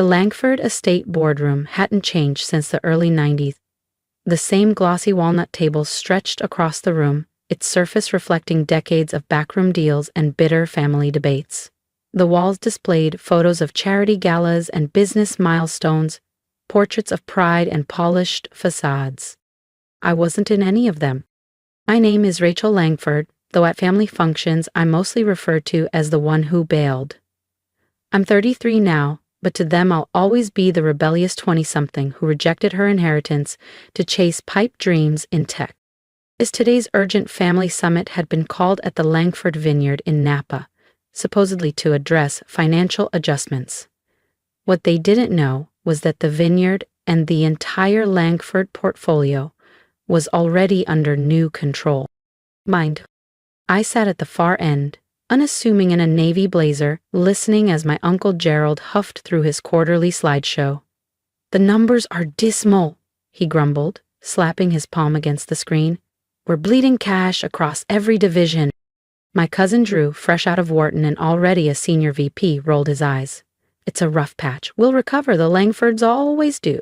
The Langford estate boardroom hadn't changed since the early 90s. The same glossy walnut tables stretched across the room, its surface reflecting decades of backroom deals and bitter family debates. The walls displayed photos of charity galas and business milestones, portraits of pride and polished facades. I wasn't in any of them. My name is Rachel Langford, though at family functions I'm mostly referred to as the one who bailed. I'm 33 now, but to them I'll always be the rebellious 20-something who rejected her inheritance to chase pipe dreams in tech. Today's urgent family summit had been called at the Langford Vineyard in Napa, supposedly to address financial adjustments. What they didn't know was that the vineyard and the entire Langford portfolio was already under new control. Mind. I sat at the far end, unassuming in a navy blazer, listening as my Uncle Gerald huffed through his quarterly slideshow. "The numbers are dismal," he grumbled, slapping his palm against the screen. "We're bleeding cash across every division." My cousin Drew, fresh out of Wharton and already a senior VP, rolled his eyes. "It's a rough patch. We'll recover, the Langfords always do."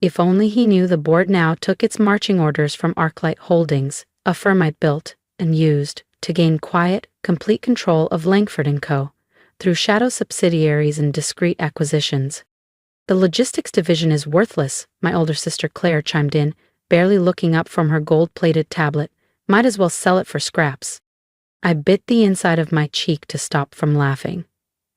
If only he knew the board now took its marching orders from ArcLight Holdings, a firm I'd built and used to gain quiet, complete control of Langford & Co. through shadow subsidiaries and discrete acquisitions. "The logistics division is worthless," my older sister Claire chimed in, barely looking up from her gold-plated tablet. "Might as well sell it for scraps." I bit the inside of my cheek to stop from laughing.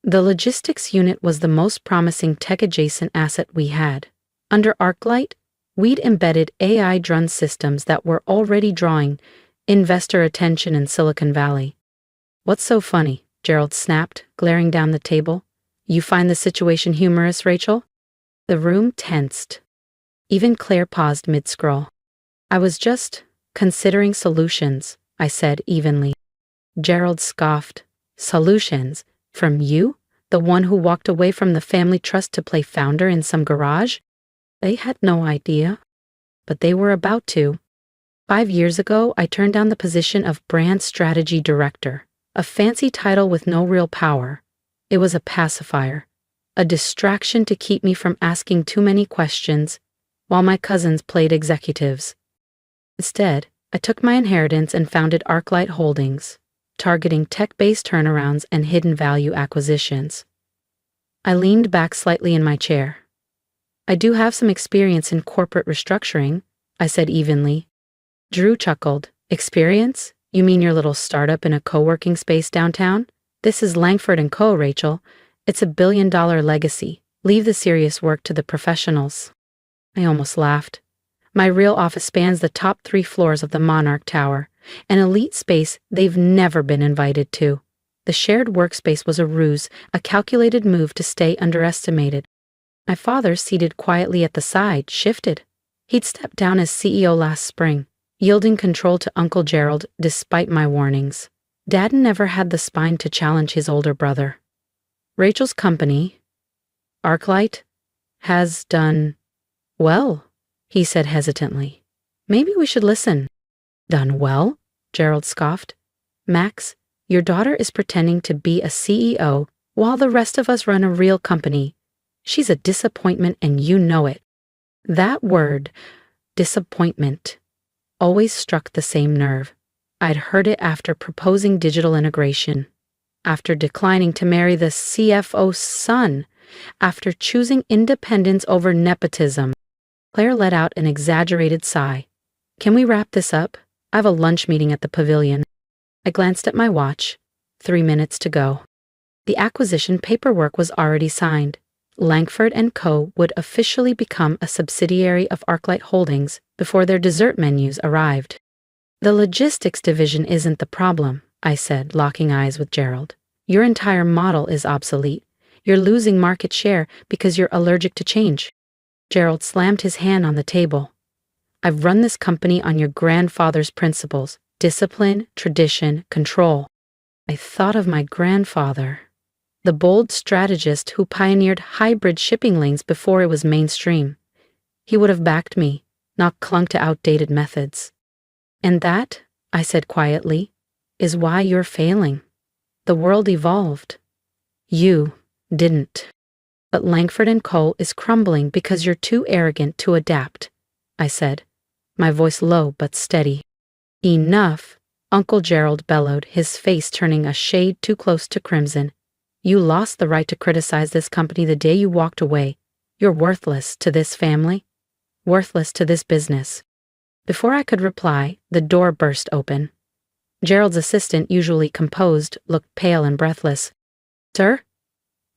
The logistics unit was the most promising tech-adjacent asset we had. Under ArcLight, we'd embedded AI-driven systems that were already drawing investor attention in Silicon Valley. "What's so funny?" Gerald snapped, glaring down the table. "You find the situation humorous, Rachel?" The room tensed. Even Claire paused mid-scroll. "I was just considering solutions," I said evenly. Gerald scoffed. "Solutions? From you? The one who walked away from the family trust to play founder in some garage?" They had no idea. But they were about to. 5 years ago, I turned down the position of Brand Strategy Director, a fancy title with no real power. It was a pacifier, a distraction to keep me from asking too many questions, while my cousins played executives. Instead, I took my inheritance and founded ArcLight Holdings, targeting tech-based turnarounds and hidden value acquisitions. I leaned back slightly in my chair. "I do have some experience in corporate restructuring," I said evenly. Drew chuckled. "Experience? You mean your little startup in a co-working space downtown? This is Langford & Co., Rachel. It's a billion-dollar legacy. Leave the serious work to the professionals." I almost laughed. My real office spans the top 3 floors of the Monarch Tower, an elite space they've never been invited to. The shared workspace was a ruse, a calculated move to stay underestimated. My father, seated quietly at the side, shifted. He'd stepped down as CEO last spring, yielding control to Uncle Gerald despite my warnings. Dad never had the spine to challenge his older brother. "Rachel's company, ArcLight, has done well," he said hesitantly. "Maybe we should listen." "Done well?" Gerald scoffed. "Max, your daughter is pretending to be a CEO while the rest of us run a real company. She's a disappointment and you know it." That word, disappointment, always struck the same nerve. I'd heard it after proposing digital integration, after declining to marry the CFO's son, after choosing independence over nepotism. Claire let out an exaggerated sigh. "Can we wrap this up? I have a lunch meeting at the pavilion." I glanced at my watch. 3 minutes to go. The acquisition paperwork was already signed. Langford & Co. would officially become a subsidiary of ArcLight Holdings before their dessert menus arrived. "The logistics division isn't the problem," I said, locking eyes with Gerald. "Your entire model is obsolete. You're losing market share because you're allergic to change." Gerald slammed his hand on the table. "I've run this company on your grandfather's principles: discipline, tradition, control." I thought of my grandfather, the bold strategist who pioneered hybrid shipping lanes before it was mainstream. He would have backed me, not clung to outdated methods. "And that," I said quietly, "is why you're failing. The world evolved. You didn't." But Langford & Co. is crumbling because you're too arrogant to adapt, I said, my voice low but steady. Enough, Uncle Gerald bellowed, his face turning a shade too close to crimson. You lost the right to criticize this company the day you walked away. You're worthless to this family, worthless to this business. Before I could reply, the door burst open. Gerald's assistant, usually composed, looked pale and breathless. Sir?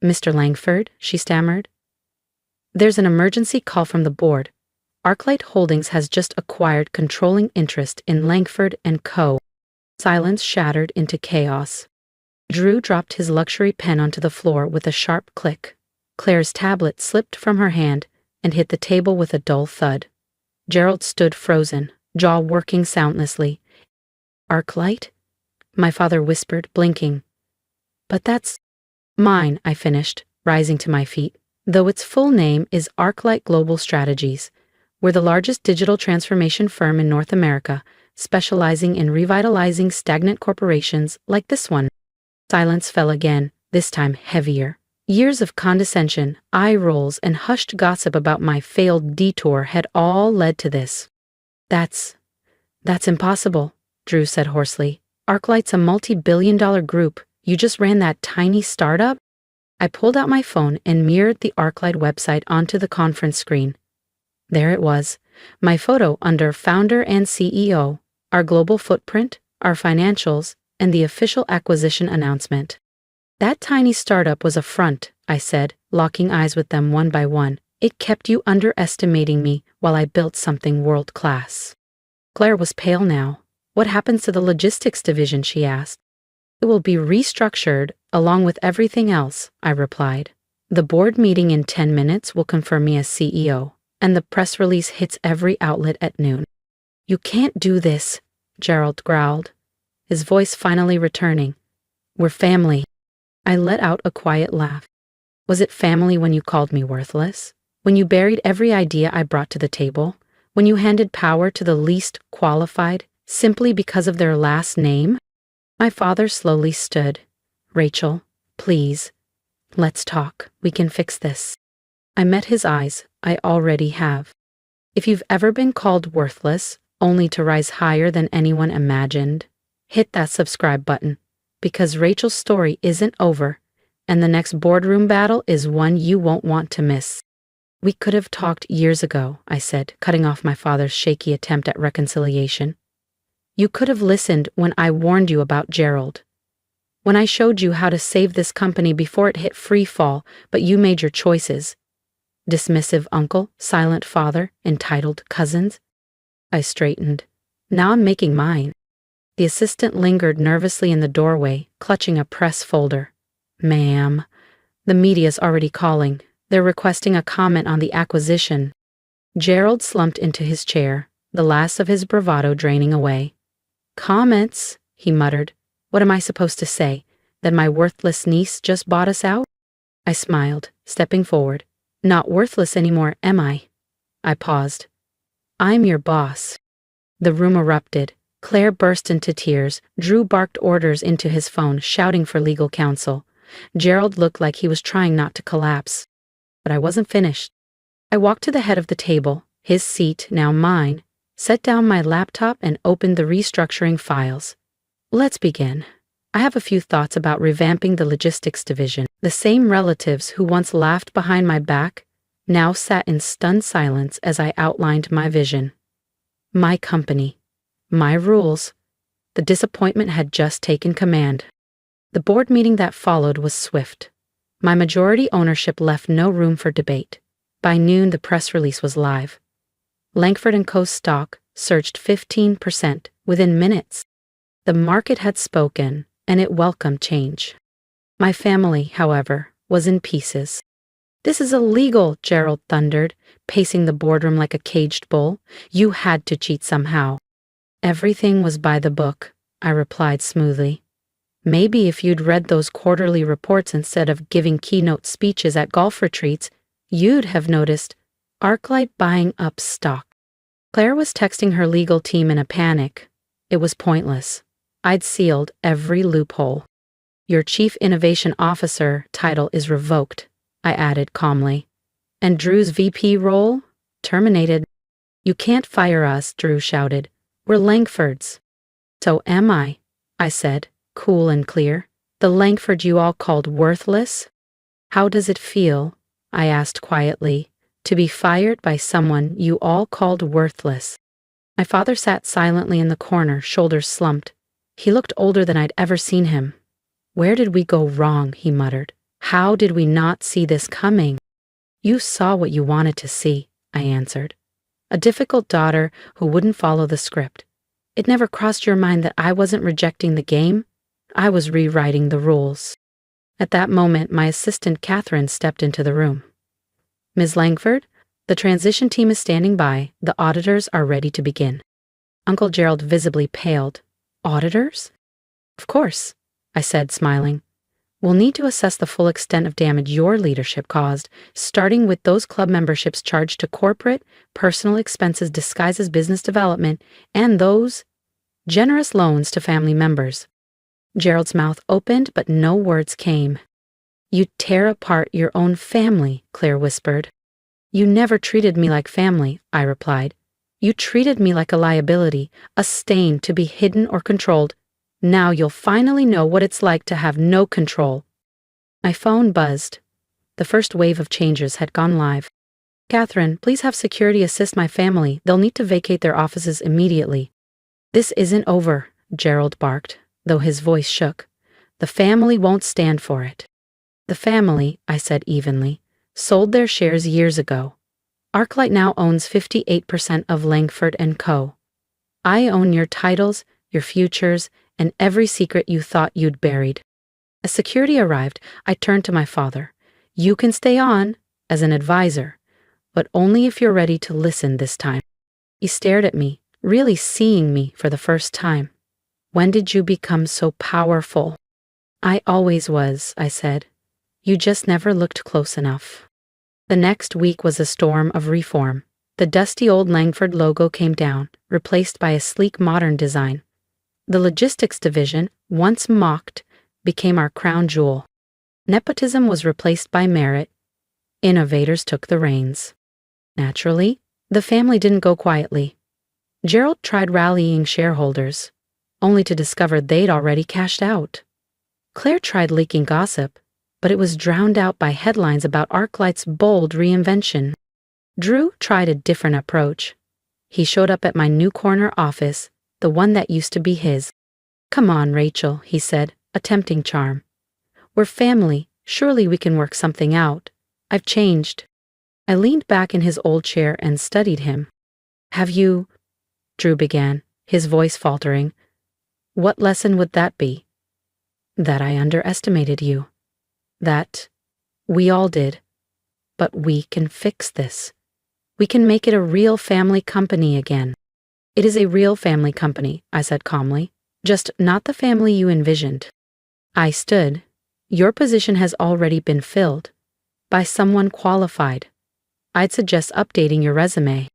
Mr. Langford, she stammered. There's an emergency call from the board. Arclight Holdings has just acquired controlling interest in Langford & Co. Silence shattered into chaos. Drew dropped his luxury pen onto the floor with a sharp click. Claire's tablet slipped from her hand and hit the table with a dull thud. Gerald stood frozen, jaw working soundlessly. Arclight? My father whispered, blinking. But that's mine, I finished, rising to my feet. Though its full name is Arclight Global Strategies. We're the largest digital transformation firm in North America, specializing in revitalizing stagnant corporations like this one. Silence fell again, this time heavier. Years of condescension, eye rolls, and hushed gossip about my failed detour had all led to this. That's impossible, Drew said hoarsely. Arclight's a multi-billion-dollar group. You just ran that tiny startup? I pulled out my phone and mirrored the Arclight website onto the conference screen. There it was, my photo under Founder and CEO, our global footprint, our financials, and the official acquisition announcement. That tiny startup was a front, I said, locking eyes with them one by one. It kept you underestimating me while I built something world-class. Claire was pale now. What happens to the logistics division, she asked. It will be restructured along with everything else, I replied. The board meeting in 10 minutes will confirm me as CEO, and the press release hits every outlet at noon. You can't do this, Gerald growled, his voice finally returning. We're family. I let out a quiet laugh. Was it family when you called me worthless? When you buried every idea I brought to the table? When you handed power to the least qualified simply because of their last name? My father slowly stood. Rachel, please. Let's talk. We can fix this. I met his eyes. I already have. If you've ever been called worthless, only to rise higher than anyone imagined, hit that subscribe button. Because Rachel's story isn't over, and the next boardroom battle is one you won't want to miss. We could have talked years ago, I said, cutting off my father's shaky attempt at reconciliation. You could have listened when I warned you about Gerald. When I showed you how to save this company before it hit free fall, but you made your choices. Dismissive uncle, silent father, entitled cousins. I straightened. Now I'm making mine. The assistant lingered nervously in the doorway, clutching a press folder. Ma'am, the media's already calling. They're requesting a comment on the acquisition. Gerald slumped into his chair, the last of his bravado draining away. Comments, he muttered. What am I supposed to say? That my worthless niece just bought us out? I smiled, stepping forward. Not worthless anymore, am I? I paused. I'm your boss. The room erupted. Claire burst into tears. Drew barked orders into his phone, shouting for legal counsel. Gerald looked like he was trying not to collapse. But I wasn't finished. I walked to the head of the table, his seat, now mine, set down my laptop and opened the restructuring files. Let's begin. I have a few thoughts about revamping the logistics division. The same relatives who once laughed behind my back now sat in stunned silence as I outlined my vision. My company. My rules. The disappointment had just taken command. The board meeting that followed was swift. My majority ownership left no room for debate. By noon, the press release was live. Langford & Co.'s stock surged 15% within minutes. The market had spoken, and it welcomed change. My family, however, was in pieces. This is illegal, Gerald thundered, pacing the boardroom like a caged bull. You had to cheat somehow. Everything was by the book, I replied smoothly. Maybe if you'd read those quarterly reports instead of giving keynote speeches at golf retreats, you'd have noticed Arclight buying up stock. Claire was texting her legal team in a panic. It was pointless. I'd sealed every loophole. Your Chief Innovation Officer title is revoked. I added calmly. And Drew's VP role? Terminated. You can't fire us, Drew shouted. We're Langfords. So am I said, cool and clear. The Langford you all called worthless? How does it feel, I asked quietly, to be fired by someone you all called worthless? My father sat silently in the corner, shoulders slumped. He looked older than I'd ever seen him. Where did we go wrong, he muttered. How did we not see this coming? You saw what you wanted to see, I answered. A difficult daughter who wouldn't follow the script. It never crossed your mind that I wasn't rejecting the game? I was rewriting the rules. At that moment, my assistant Catherine stepped into the room. Ms. Langford, the transition team is standing by. The auditors are ready to begin. Uncle Gerald visibly paled. Auditors? Of course, I said, smiling. We'll need to assess the full extent of damage your leadership caused, starting with those club memberships charged to corporate, personal expenses disguised as business development, and those generous loans to family members. Gerald's mouth opened, but no words came. You tear apart your own family, Claire whispered. You never treated me like family, I replied. You treated me like a liability, a stain to be hidden or controlled. Now you'll finally know what it's like to have no control. My phone buzzed. The first wave of changes had gone live. Catherine, please have security assist my family. They'll need to vacate their offices immediately. This isn't over, Gerald barked, though his voice shook. The family won't stand for it. The family, I said evenly, sold their shares years ago. Arclight now owns 58% of Langford & Co. I own your titles, your futures, and every secret you thought you'd buried. As security arrived, I turned to my father. You can stay on, as an advisor, but only if you're ready to listen this time. He stared at me, really seeing me for the first time. When did you become so powerful? I always was, I said. You just never looked close enough. The next week was a storm of reform. The dusty old Langford logo came down, replaced by a sleek modern design. The logistics division, once mocked, became our crown jewel. Nepotism was replaced by merit. Innovators took the reins. Naturally, the family didn't go quietly. Gerald tried rallying shareholders, only to discover they'd already cashed out. Claire tried leaking gossip, but it was drowned out by headlines about Arclight's bold reinvention. Drew tried a different approach. He showed up at my new corner office, the one that used to be his. Come on, Rachel, he said, attempting charm. We're family. Surely we can work something out. I've changed. I leaned back in his old chair and studied him. Have you? Drew began, his voice faltering. What lesson would that be? That I underestimated you. That we all did. But we can fix this. We can make it a real family company again. It is a real family company, I said calmly, just not the family you envisioned. I stood. Your position has already been filled. By someone qualified. I'd suggest updating your resume.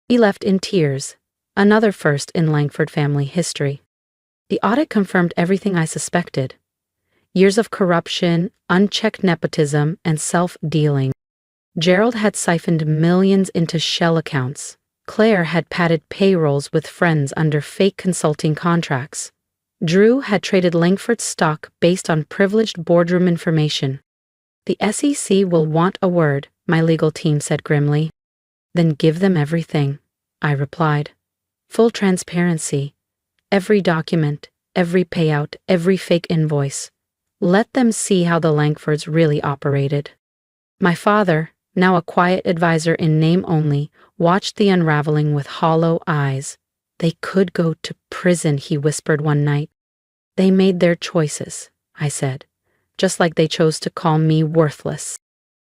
He left in tears, another first in Langford family history. The audit confirmed everything I suspected. Years of corruption, unchecked nepotism, and self-dealing. Gerald had siphoned millions into shell accounts. Claire had padded payrolls with friends under fake consulting contracts. Drew had traded Langford's stock based on privileged boardroom information. The SEC will want a word, my legal team said grimly. Then give them everything, I replied. Full transparency. Every document, every payout, every fake invoice. Let them see how the Langfords really operated. My father, now a quiet advisor in name only, watched the unraveling with hollow eyes. They could go to prison, he whispered one night. They made their choices, I said, just like they chose to call me worthless.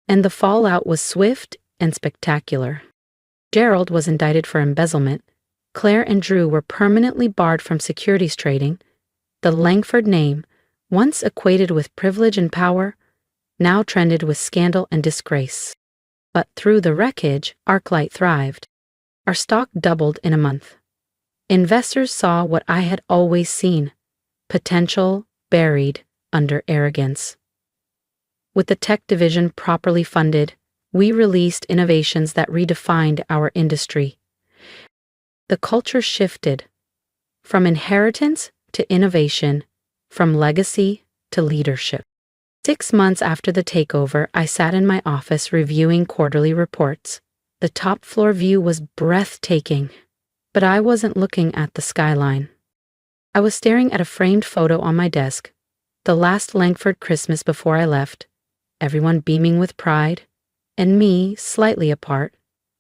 And the fallout was swift and spectacular. Gerald was indicted for embezzlement. Claire and Drew were permanently barred from securities trading. The Langford name, once equated with privilege and power, now trended with scandal and disgrace. But through the wreckage, Arclight thrived. Our stock doubled in a month. Investors saw what I had always seen, potential buried under arrogance. With the tech division properly funded, we released innovations that redefined our industry. The culture shifted from inheritance to innovation, from legacy to leadership. 6 months after the takeover, I sat in my office reviewing quarterly reports. The top floor view was breathtaking, but I wasn't looking at the skyline. I was staring at a framed photo on my desk, the last Langford Christmas before I left, everyone beaming with pride, and me slightly apart,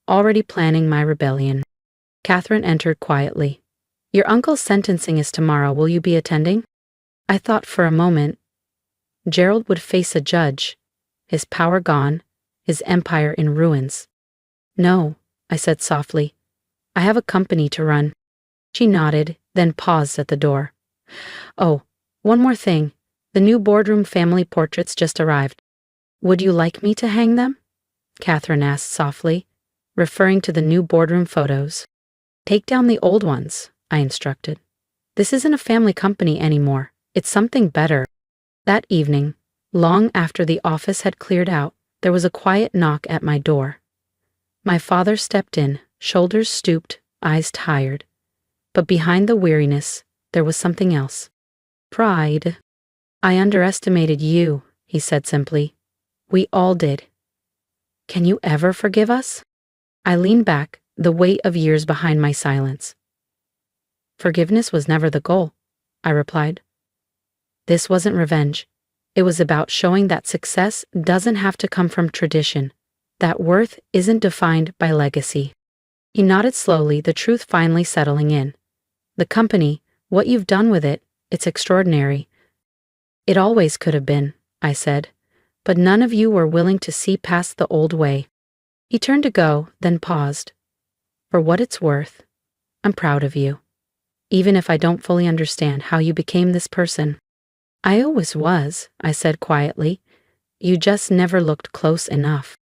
already planning my rebellion. Catherine entered quietly. "Your uncle's sentencing is tomorrow. Will you be attending?" I thought for a moment. Gerald would face a judge, his power gone, his empire in ruins. "No," I said softly. "I have a company to run." She nodded, then paused at the door. "Oh, one more thing. The new boardroom family portraits just arrived. Would you like me to hang them?" Catherine asked softly, referring to the new boardroom photos. "Take down the old ones," I instructed. "This isn't a family company anymore. It's something better." That evening, long after the office had cleared out, there was a quiet knock at my door. My father stepped in, shoulders stooped, eyes tired. But behind the weariness, there was something else. Pride. "I underestimated you," he said simply. "We all did. Can you ever forgive us?" I leaned back, the weight of years behind my silence. "Forgiveness was never the goal," I replied. This wasn't revenge. It was about showing that success doesn't have to come from tradition, that worth isn't defined by legacy. He nodded slowly, the truth finally settling in. "The company, what you've done with it, it's extraordinary." "It always could have been," I said, "but none of you were willing to see past the old way." He turned to go, then paused. "For what it's worth, I'm proud of you, even if I don't fully understand how you became this person." "I always was," I said quietly. "You just never looked close enough."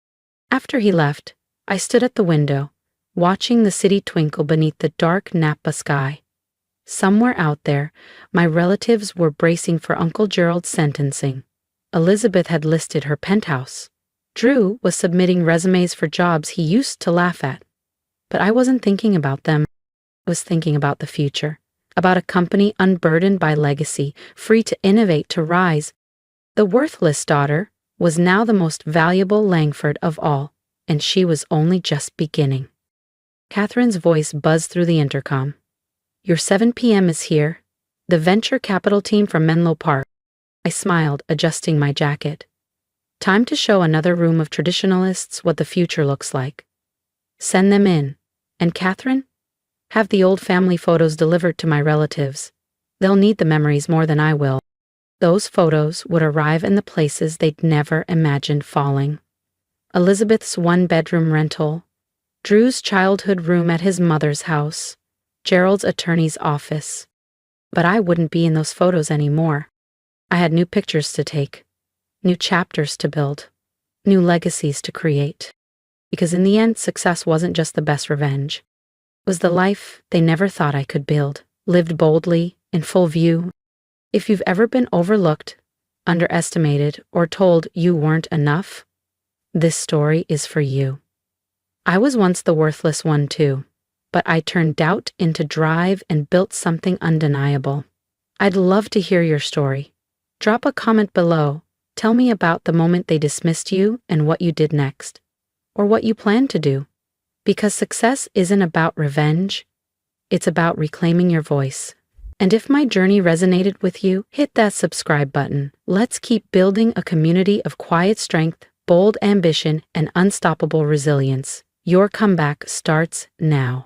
After he left, I stood at the window, watching the city twinkle beneath the dark Napa sky. Somewhere out there, my relatives were bracing for Uncle Gerald's sentencing. Elizabeth had listed her penthouse. Drew was submitting resumes for jobs he used to laugh at. But I wasn't thinking about them. I was thinking about the future. About a company unburdened by legacy, free to innovate, to rise. The worthless daughter was now the most valuable Langford of all, and she was only just beginning. Catherine's voice buzzed through the intercom. "Your 7 p.m. is here. The venture capital team from Menlo Park." I smiled, adjusting my jacket. Time to show another room of traditionalists what the future looks like. "Send them in. And Catherine? Have the old family photos delivered to my relatives. They'll need the memories more than I will." Those photos would arrive in the places they'd never imagined falling. Elizabeth's one-bedroom rental, Drew's childhood room at his mother's house, Gerald's attorney's office. But I wouldn't be in those photos anymore. I had new pictures to take, new chapters to build, new legacies to create. Because in the end, success wasn't just the best revenge. It was the life they never thought I could build, lived boldly, in full view. If you've ever been overlooked, underestimated, or told you weren't enough, this story is for you. I was once the worthless one too, but I turned doubt into drive and built something undeniable. I'd love to hear your story. Drop a comment below. Tell me about the moment they dismissed you and what you did next, or what you plan to do. Because success isn't about revenge, it's about reclaiming your voice. And if my journey resonated with you, hit that subscribe button. Let's keep building a community of quiet strength, bold ambition, and unstoppable resilience. Your comeback starts now.